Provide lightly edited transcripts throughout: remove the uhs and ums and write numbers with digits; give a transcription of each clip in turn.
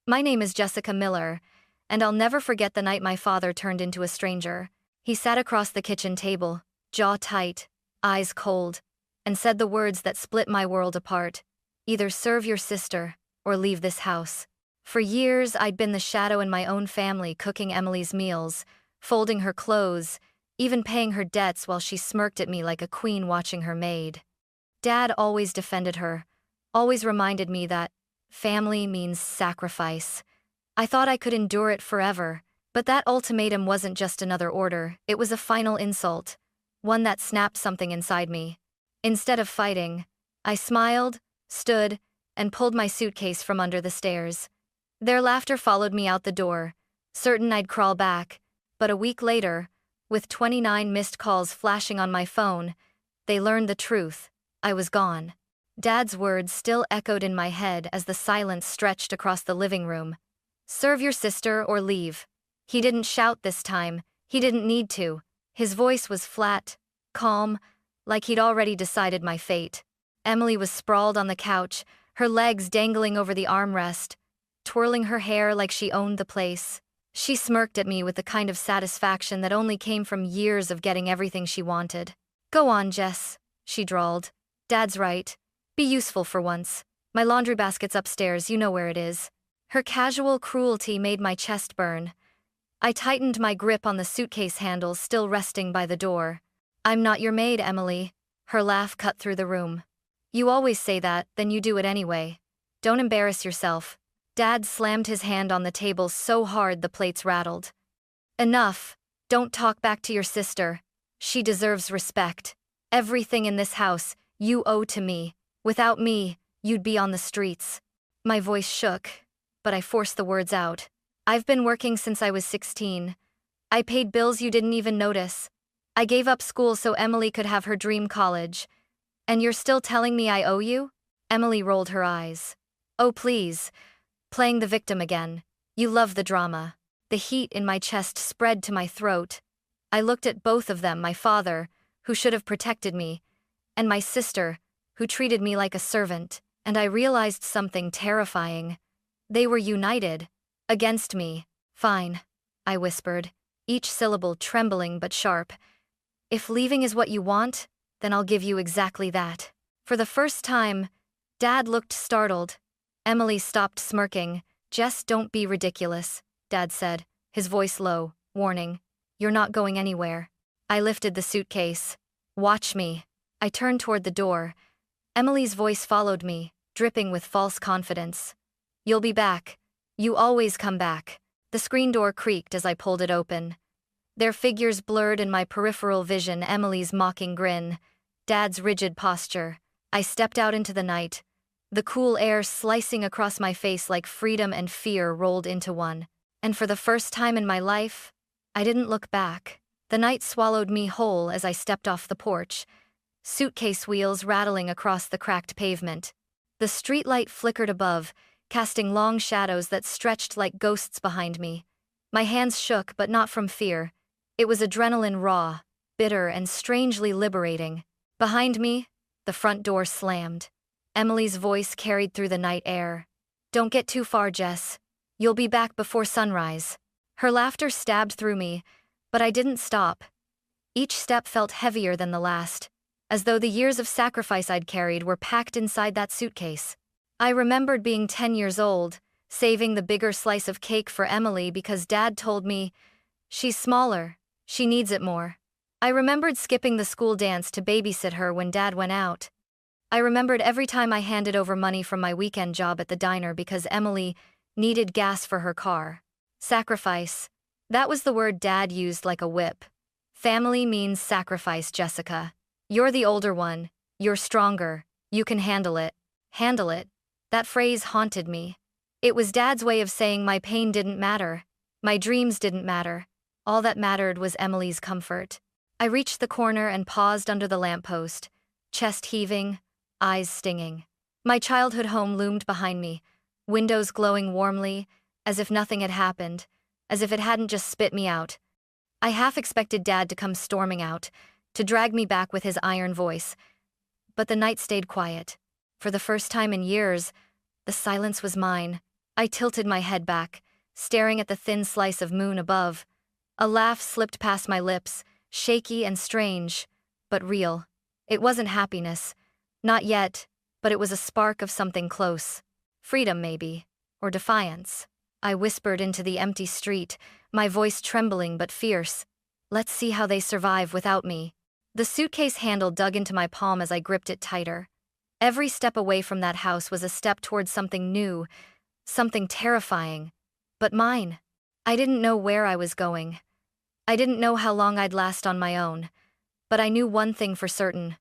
My name is Jessica Miller, and I'll never forget the night my father turned into a stranger. He sat across the kitchen table, jaw tight, eyes cold, and said the words that split my world apart. Either serve your sister, or leave this house. For years, I'd been the shadow in my own family, cooking Emily's meals, folding her clothes, even paying her debts while she smirked at me like a queen watching her maid. Dad always defended her, always reminded me that family means sacrifice. I thought I could endure it forever, but that ultimatum wasn't just another order, it was a final insult, one that snapped something inside me. Instead of fighting, I smiled, stood, and pulled my suitcase from under the stairs. Their laughter followed me out the door, certain I'd crawl back, but a week later, with 29 missed calls flashing on my phone, they learned the truth. I was gone. Dad's words still echoed in my head as the silence stretched across the living room. Serve your sister or leave. He didn't shout this time, he didn't need to. His voice was flat, calm, like he'd already decided my fate. Emily was sprawled on the couch, her legs dangling over the armrest, twirling her hair like she owned the place. She smirked at me with the kind of satisfaction that only came from years of getting everything she wanted. "Go on, Jess," she drawled. "Dad's right. Be useful for once. My laundry basket's upstairs, you know where it is." Her casual cruelty made my chest burn. I tightened my grip on the suitcase handle still resting by the door. "I'm not your maid, Emily." Her laugh cut through the room. "You always say that, then you do it anyway. Don't embarrass yourself." Dad slammed his hand on the table so hard the plates rattled. "Enough. Don't talk back to your sister. She deserves respect. Everything in this house, you owe to me. Without me, you'd be on the streets." My voice shook, but I forced the words out. "I've been working since I was 16. I paid bills you didn't even notice. I gave up school so Emily could have her dream college. And you're still telling me I owe you?" Emily rolled her eyes. "Oh, please. Playing the victim again. You love the drama." The heat in my chest spread to my throat. I looked at both of them, my father, who should have protected me, and my sister, who treated me like a servant, and I realized something terrifying. They were united. Against me. "Fine," I whispered, each syllable trembling but sharp. "If leaving is what you want, then I'll give you exactly that." For the first time, Dad looked startled. Emily stopped smirking. "Jess, don't be ridiculous," Dad said, his voice low, warning. "You're not going anywhere." I lifted the suitcase. "Watch me." I turned toward the door. Emily's voice followed me, dripping with false confidence. "You'll be back. You always come back." The screen door creaked as I pulled it open. Their figures blurred in my peripheral vision, Emily's mocking grin, Dad's rigid posture. I stepped out into the night, the cool air slicing across my face like freedom and fear rolled into one. And for the first time in my life, I didn't look back. The night swallowed me whole as I stepped off the porch, suitcase wheels rattling across the cracked pavement. The streetlight flickered above, casting long shadows that stretched like ghosts behind me. My hands shook, but not from fear. It was adrenaline, raw, bitter, and strangely liberating. Behind me, the front door slammed. Emily's voice carried through the night air. "Don't get too far, Jess. You'll be back before sunrise." Her laughter stabbed through me, but I didn't stop. Each step felt heavier than the last, as though the years of sacrifice I'd carried were packed inside that suitcase. I remembered being 10 years old, saving the bigger slice of cake for Emily because Dad told me, "She's smaller, she needs it more." I remembered skipping the school dance to babysit her when Dad went out. I remembered every time I handed over money from my weekend job at the diner because Emily needed gas for her car. Sacrifice. That was the word Dad used like a whip. "Family means sacrifice, Jessica. You're the older one. You're stronger. You can handle it." Handle it. That phrase haunted me. It was Dad's way of saying my pain didn't matter. My dreams didn't matter. All that mattered was Emily's comfort. I reached the corner and paused under the lamppost, chest heaving, eyes stinging. My childhood home loomed behind me, windows glowing warmly, as if nothing had happened, as if it hadn't just spit me out. I half expected Dad to come storming out, to drag me back with his iron voice. But the night stayed quiet. For the first time in years, the silence was mine. I tilted my head back, staring at the thin slice of moon above. A laugh slipped past my lips, shaky and strange, but real. It wasn't happiness. Not yet, but it was a spark of something close. Freedom, maybe. Or defiance. I whispered into the empty street, my voice trembling but fierce. Let's see how they survive without me. The suitcase handle dug into my palm as I gripped it tighter. Every step away from that house was a step towards something new, something terrifying. But mine. I didn't know where I was going. I didn't know how long I'd last on my own. But I knew one thing for certain.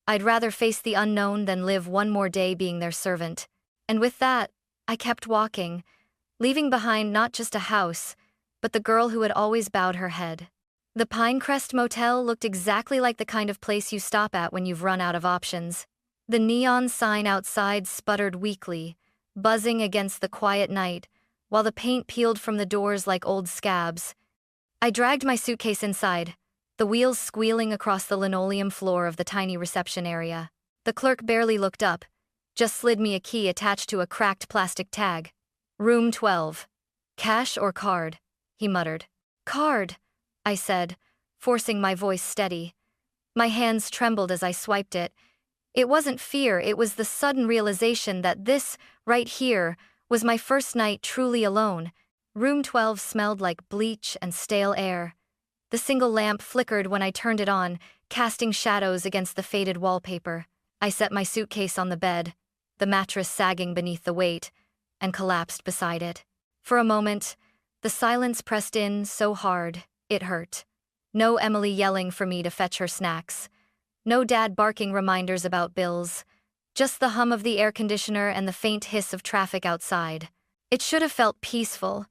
I'd rather face the unknown than live one more day being their servant. And with that, I kept walking, leaving behind not just a house, but the girl who had always bowed her head. The Pinecrest Motel looked exactly like the kind of place you stop at when you've run out of options. The neon sign outside sputtered weakly, buzzing against the quiet night, while the paint peeled from the doors like old scabs. I dragged my suitcase inside, the wheels squealing across the linoleum floor of the tiny reception area. The clerk barely looked up, just slid me a key attached to a cracked plastic tag. Room 12. Cash or card? He muttered. Card, I said, forcing my voice steady. My hands trembled as I swiped it. It wasn't fear, it was the sudden realization that this, right here, was my first night truly alone. Room 12 smelled like bleach and stale air. The single lamp flickered when I turned it on, casting shadows against the faded wallpaper. I set my suitcase on the bed, the mattress sagging beneath the weight, and collapsed beside it. For a moment, the silence pressed in so hard, it hurt. No Emily yelling for me to fetch her snacks. No dad barking reminders about bills. Just the hum of the air conditioner and the faint hiss of traffic outside. It should have felt peaceful,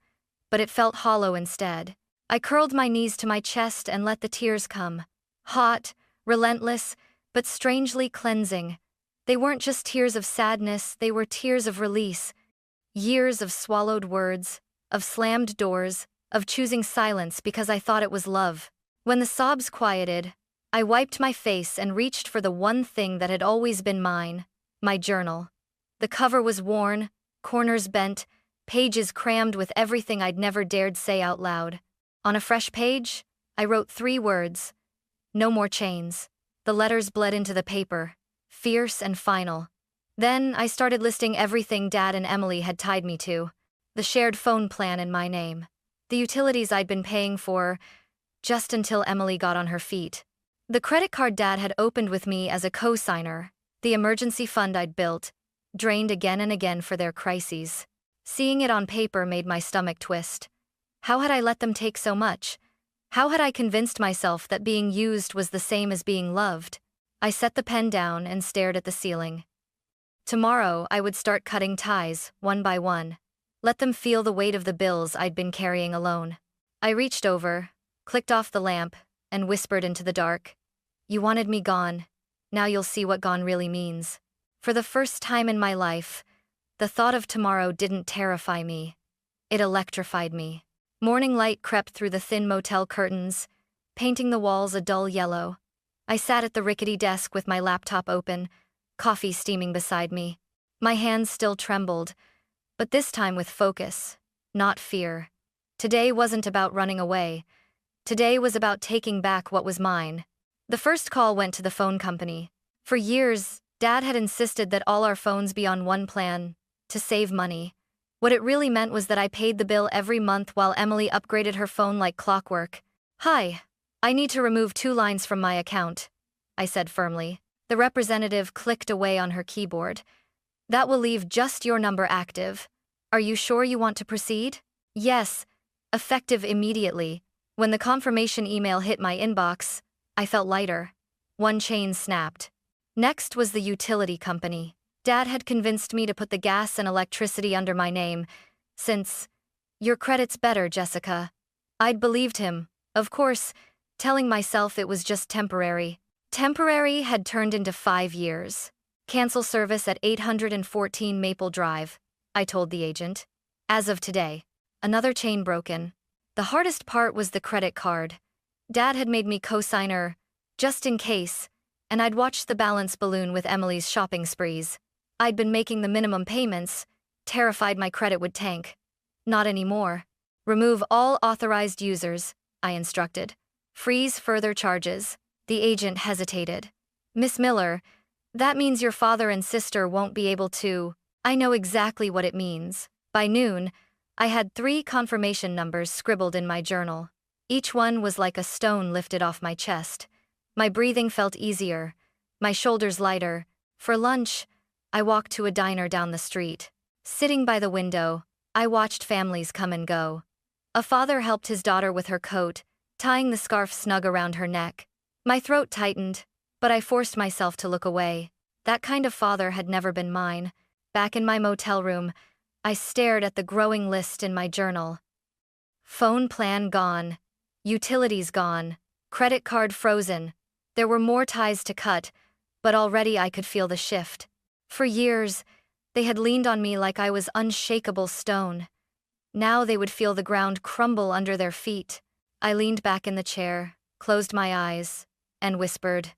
but it felt hollow instead. I curled my knees to my chest and let the tears come. Hot, relentless, but strangely cleansing. They weren't just tears of sadness, they were tears of release. Years of swallowed words, of slammed doors, of choosing silence because I thought it was love. When the sobs quieted, I wiped my face and reached for the one thing that had always been mine, my journal. The cover was worn, corners bent, pages crammed with everything I'd never dared say out loud. On a fresh page, I wrote 3 words. No more chains. The letters bled into the paper, fierce and final. Then I started listing everything Dad and Emily had tied me to. The shared phone plan in my name. The utilities I'd been paying for, just until Emily got on her feet. The credit card Dad had opened with me as a co-signer, the emergency fund I'd built, drained again and again for their crises. Seeing it on paper made my stomach twist. How had I let them take so much? How had I convinced myself that being used was the same as being loved? I set the pen down and stared at the ceiling. Tomorrow, I would start cutting ties, one by one. Let them feel the weight of the bills I'd been carrying alone. I reached over, clicked off the lamp, and whispered into the dark. You wanted me gone. Now you'll see what gone really means. For the first time in my life, the thought of tomorrow didn't terrify me. It electrified me. Morning light crept through the thin motel curtains, painting the walls a dull yellow. I sat at the rickety desk with my laptop open, coffee steaming beside me. My hands still trembled, but this time with focus, not fear. Today wasn't about running away. Today was about taking back what was mine. The first call went to the phone company. For years, Dad had insisted that all our phones be on one plan, to save money. What it really meant was that I paid the bill every month while Emily upgraded her phone like clockwork. Hi, I need to remove 2 lines from my account, I said firmly. The representative clicked away on her keyboard. That will leave just your number active. Are you sure you want to proceed? Yes, effective immediately. When the confirmation email hit my inbox, I felt lighter. One chain snapped. Next was the utility company. Dad had convinced me to put the gas and electricity under my name, since, your credit's better, Jessica. I'd believed him, of course, telling myself it was just temporary. Temporary had turned into 5 years. Cancel service at 814 Maple Drive, I told the agent. As of today. Another chain broken. The hardest part was the credit card. Dad had made me co-signer, just in case, and I'd watched the balance balloon with Emily's shopping sprees. I'd been making the minimum payments, terrified my credit would tank. Not anymore. Remove all authorized users, I instructed. Freeze further charges. The agent hesitated. Miss Miller, that means your father and sister won't be able to. I know exactly what it means. By noon, I had 3 confirmation numbers scribbled in my journal. Each one was like a stone lifted off my chest. My breathing felt easier, my shoulders lighter. For lunch, I walked to a diner down the street. Sitting by the window, I watched families come and go. A father helped his daughter with her coat, tying the scarf snug around her neck. My throat tightened, but I forced myself to look away. That kind of father had never been mine. Back in my motel room, I stared at the growing list in my journal. Phone plan gone. Utilities gone. Credit card frozen. There were more ties to cut, but already I could feel the shift. For years, they had leaned on me like I was unshakable stone. Now they would feel the ground crumble under their feet. I leaned back in the chair, closed my eyes, and whispered,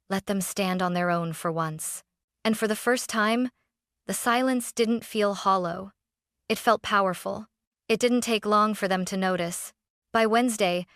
"Let them stand on their own for once." And for the first time, the silence didn't feel hollow. It felt powerful. It didn't take long for them to notice. By Wednesday,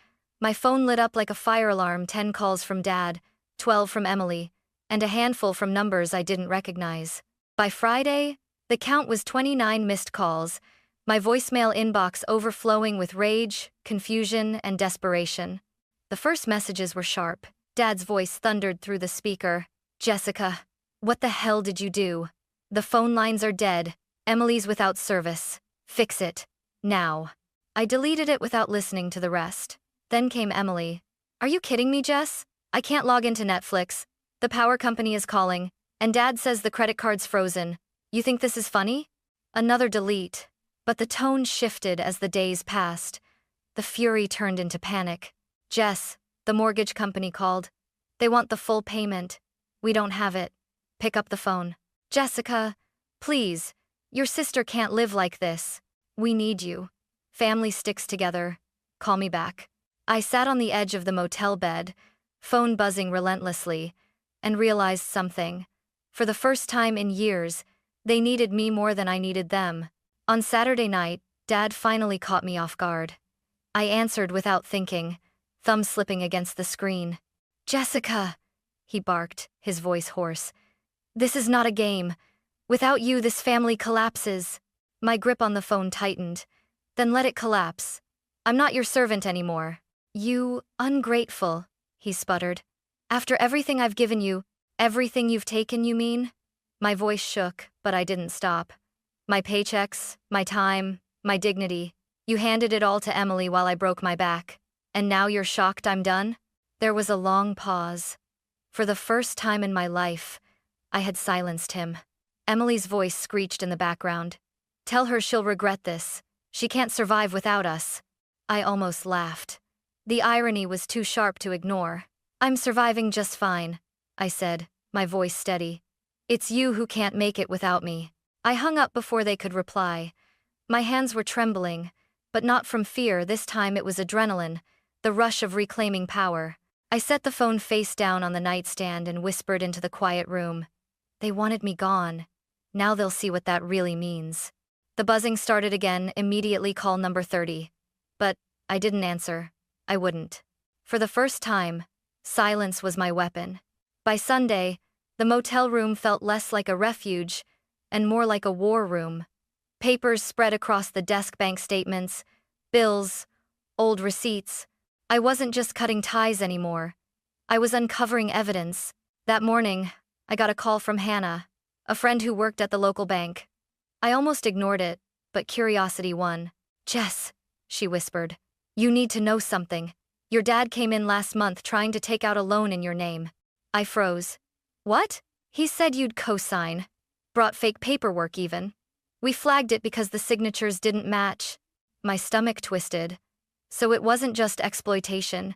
my phone lit up like a fire alarm. 10 calls from Dad, 12 from Emily, and a handful from numbers I didn't recognize. By Friday, the count was 29 missed calls, my voicemail inbox overflowing with rage, confusion, and desperation. The first messages were sharp. Dad's voice thundered through the speaker. "Jessica, what the hell did you do? The phone lines are dead. Emily's without service. Fix it. Now." I deleted it without listening to the rest. Then came Emily. "Are you kidding me, Jess? I can't log into Netflix. The power company is calling, and Dad says the credit card's frozen. You think this is funny?" Another delete. But the tone shifted as the days passed. The fury turned into panic. "Jess, the mortgage company called. They want the full payment. We don't have it. Pick up the phone." "Jessica, please, your sister can't live like this. We need you. Family sticks together. Call me back." I sat on the edge of the motel bed, phone buzzing relentlessly, and realized something. For the first time in years, they needed me more than I needed them. On Saturday night, Dad finally caught me off guard. I answered without thinking, thumb slipping against the screen. "Jessica," he barked, his voice hoarse. "This is not a game. Without you, this family collapses." My grip on the phone tightened. "Then let it collapse. I'm not your servant anymore." "You ungrateful," he sputtered. "After everything I've given you, everything you've taken, you mean?" My voice shook, but I didn't stop. "My paychecks, my time, my dignity. You handed it all to Emily while I broke my back. And now you're shocked I'm done?" There was a long pause. For the first time in my life, I had silenced him. Emily's voice screeched in the background. "Tell her she'll regret this. She can't survive without us." I almost laughed. The irony was too sharp to ignore. "I'm surviving just fine," I said, my voice steady. "It's you who can't make it without me." I hung up before they could reply. My hands were trembling, but not from fear. This time it was adrenaline, the rush of reclaiming power. I set the phone face down on the nightstand and whispered into the quiet room. "They wanted me gone. Now they'll see what that really means." The buzzing started again, immediately call number 30. But I didn't answer. I wouldn't. For the first time, silence was my weapon. By Sunday, the motel room felt less like a refuge and more like a war room. Papers spread across the desk, bank statements, bills, old receipts. I wasn't just cutting ties anymore. I was uncovering evidence. That morning, I got a call from Hannah, a friend who worked at the local bank. I almost ignored it, but curiosity won. "Jess," she whispered, "you need to know something. Your dad came in last month trying to take out a loan in your name." I froze. "What?" "He said you'd co-sign. Brought fake paperwork even. We flagged it because the signatures didn't match." My stomach twisted. So it wasn't just exploitation.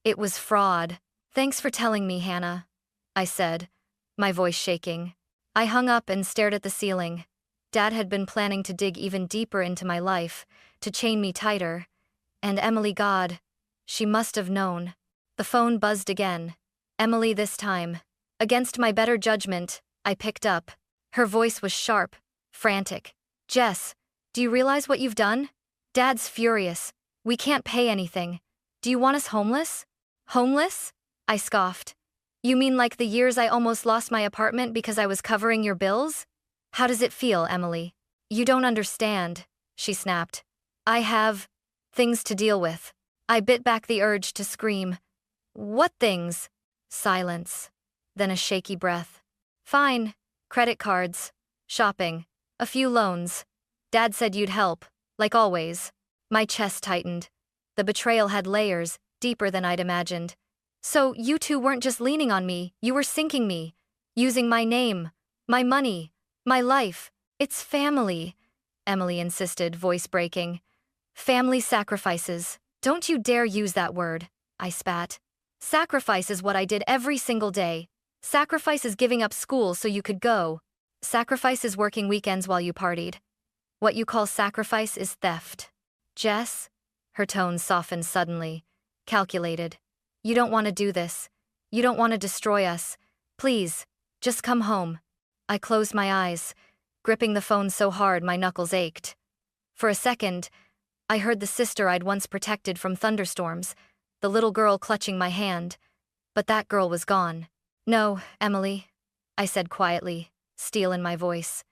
It was fraud. "Thanks for telling me, Hannah," I said, my voice shaking. I hung up and stared at the ceiling. Dad had been planning to dig even deeper into my life, to chain me tighter. And Emily, God, she must have known. The phone buzzed again. Emily this time. Against my better judgment, I picked up. Her voice was sharp, frantic. Jess, do you realize what you've done? Dad's furious. We can't pay anything. Do you want us homeless? Homeless? I scoffed. You mean like the years I almost lost my apartment because I was covering your bills? How does it feel, Emily? You don't understand, she snapped. I have things to deal with. I bit back the urge to scream. What things? Silence. Then a shaky breath. Fine. Credit cards. Shopping. A few loans. Dad said you'd help, like always. My chest tightened. The betrayal had layers, deeper than I'd imagined. So you two weren't just leaning on me, you were sinking me. Using my name, my money, my life. It's family, Emily insisted, voice breaking. Family sacrifices. Don't you dare use that word, I spat. Sacrifice is what I did every single day. Sacrifice is giving up school so you could go. Sacrifice is working weekends while you partied. What you call sacrifice is theft. Jess? Her tone softened suddenly. Calculated. You don't want to do this. You don't want to destroy us. Please, just come home. I closed my eyes, gripping the phone so hard my knuckles ached. For a second, I heard the sister I'd once protected from thunderstorms, the little girl clutching my hand. But that girl was gone. No, Emily, I said quietly, steel in my voice.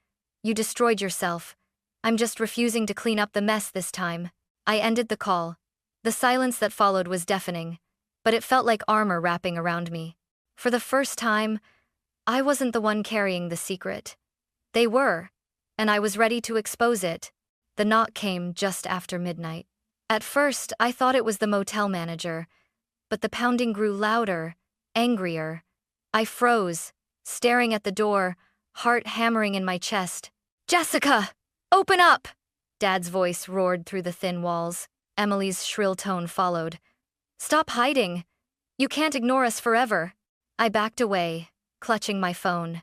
You destroyed yourself. I'm just refusing to clean up the mess this time. I ended the call. The silence that followed was deafening, but it felt like armor wrapping around me. For the first time, I wasn't the one carrying the secret. They were, and I was ready to expose it. The knock came just after midnight. At first, I thought it was the motel manager, but the pounding grew louder, angrier. I froze, staring at the door, heart hammering in my chest. Jessica! Open up! Dad's voice roared through the thin walls. Emily's shrill tone followed. Stop hiding. You can't ignore us forever. I backed away, clutching my phone.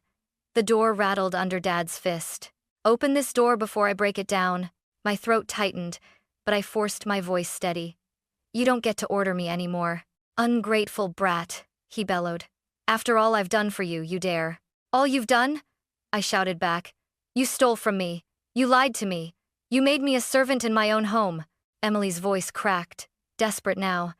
The door rattled under Dad's fist. Open this door before I break it down. My throat tightened, but I forced my voice steady. You don't get to order me anymore. Ungrateful brat, he bellowed. After all I've done for you, you dare. All you've done? I shouted back. You stole from me. You lied to me. You made me a servant in my own home. Emily's voice cracked, desperate now.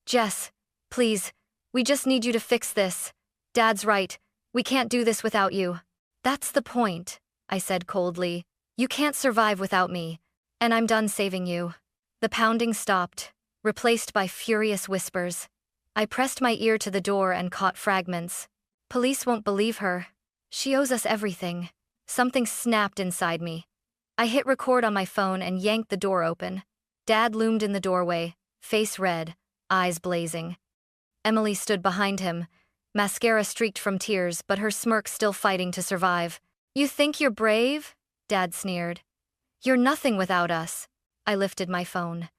Jess, please, we just need you to fix this. Dad's right. We can't do this without you. That's the point, I said coldly. You can't survive without me, and I'm done saving you. The pounding stopped, replaced by furious whispers. I pressed my ear to the door and caught fragments. Police won't believe her. She owes us everything. Something snapped inside me. I hit record on my phone and yanked the door open. Dad loomed in the doorway, face red, eyes blazing. Emily stood behind him, mascara streaked from tears, but her smirk still fighting to survive. You think you're brave? Dad sneered. You're nothing without us. I lifted my phone.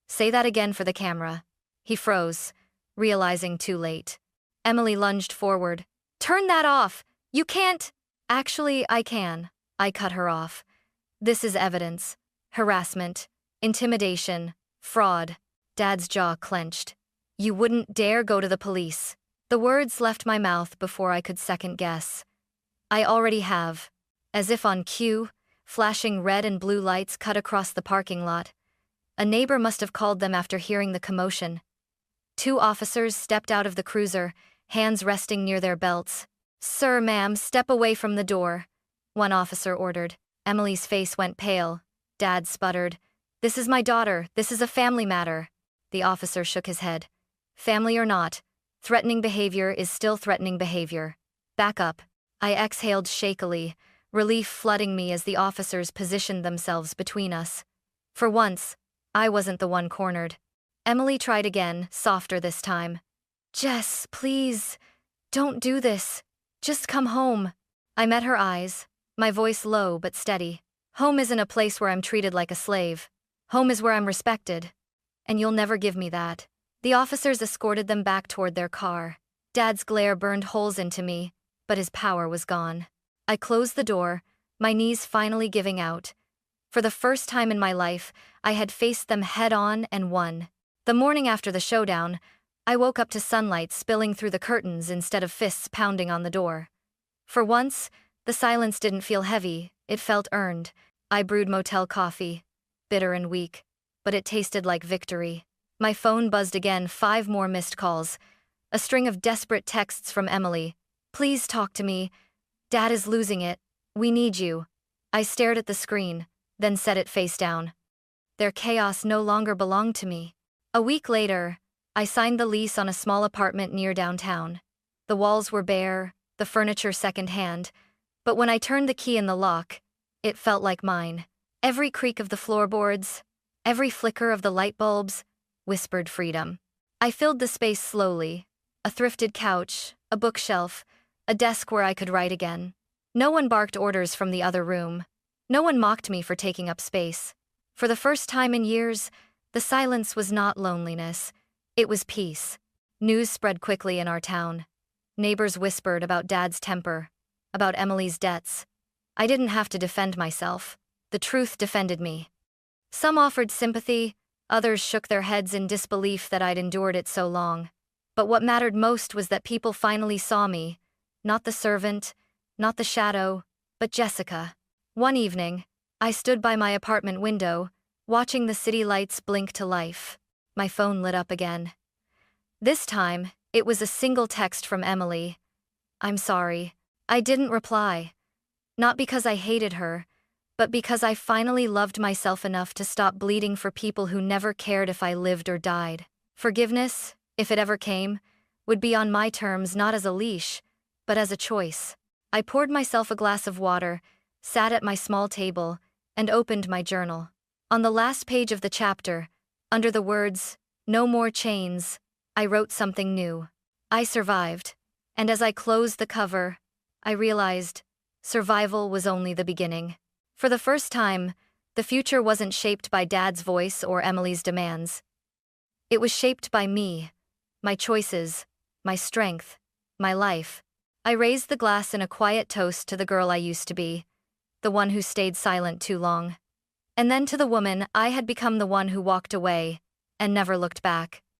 Say that again for the camera. He froze, realizing too late. Emily lunged forward. Turn that off! You can't! Actually, I can. I cut her off. This is evidence. Harassment. Intimidation. Fraud. Dad's jaw clenched. You wouldn't dare go to the police. The words left my mouth before I could second guess. I already have. As if on cue, flashing red and blue lights cut across the parking lot. A neighbor must have called them after hearing the commotion. 2 officers stepped out of the cruiser, hands resting near their belts. Sir, ma'am, step away from the door, one officer ordered. Emily's face went pale. Dad sputtered. This is my daughter. This is a family matter. The officer shook his head. Family or not, threatening behavior is still threatening behavior. Back up. I exhaled shakily, relief flooding me as the officers positioned themselves between us. For once, I wasn't the one cornered. Emily tried again, softer this time. Jess, please, don't do this. Just come home. I met her eyes, my voice low but steady. Home isn't a place where I'm treated like a slave. Home is where I'm respected. And you'll never give me that. The officers escorted them back toward their car. Dad's glare burned holes into me, but his power was gone. I closed the door, my knees finally giving out. For the first time in my life, I had faced them head-on and won. The morning after the showdown, I woke up to sunlight spilling through the curtains instead of fists pounding on the door. For once, the silence didn't feel heavy, it felt earned. I brewed motel coffee, bitter and weak, but it tasted like victory. My phone buzzed again, 5 more missed calls. A string of desperate texts from Emily. Please talk to me. Dad is losing it. We need you. I stared at the screen, then set it face down. Their chaos no longer belonged to me. A week later, I signed the lease on a small apartment near downtown. The walls were bare, the furniture secondhand, but when I turned the key in the lock, it felt like mine. Every creak of the floorboards, every flicker of the light bulbs, whispered freedom. I filled the space slowly. A thrifted couch, a bookshelf, a desk where I could write again. No one barked orders from the other room. No one mocked me for taking up space. For the first time in years, the silence was not loneliness. It was peace. News spread quickly in our town. Neighbors whispered about Dad's temper, about Emily's debts. I didn't have to defend myself. The truth defended me. Some offered sympathy, others shook their heads in disbelief that I'd endured it so long. But what mattered most was that people finally saw me, not the servant, not the shadow, but Jessica. One evening, I stood by my apartment window, watching the city lights blink to life. My phone lit up again. This time, it was a single text from Emily. I'm sorry. I didn't reply. Not because I hated her, but because I finally loved myself enough to stop bleeding for people who never cared if I lived or died. Forgiveness, if it ever came, would be on my terms, not as a leash, but as a choice. I poured myself a glass of water, sat at my small table, and opened my journal. On the last page of the chapter, under the words, "No more chains," I wrote something new. I survived, and as I closed the cover, I realized survival was only the beginning. For the first time, the future wasn't shaped by Dad's voice or Emily's demands. It was shaped by me, my choices, my strength, my life. I raised the glass in a quiet toast to the girl I used to be, the one who stayed silent too long. And then to the woman I had become, the one who walked away and never looked back.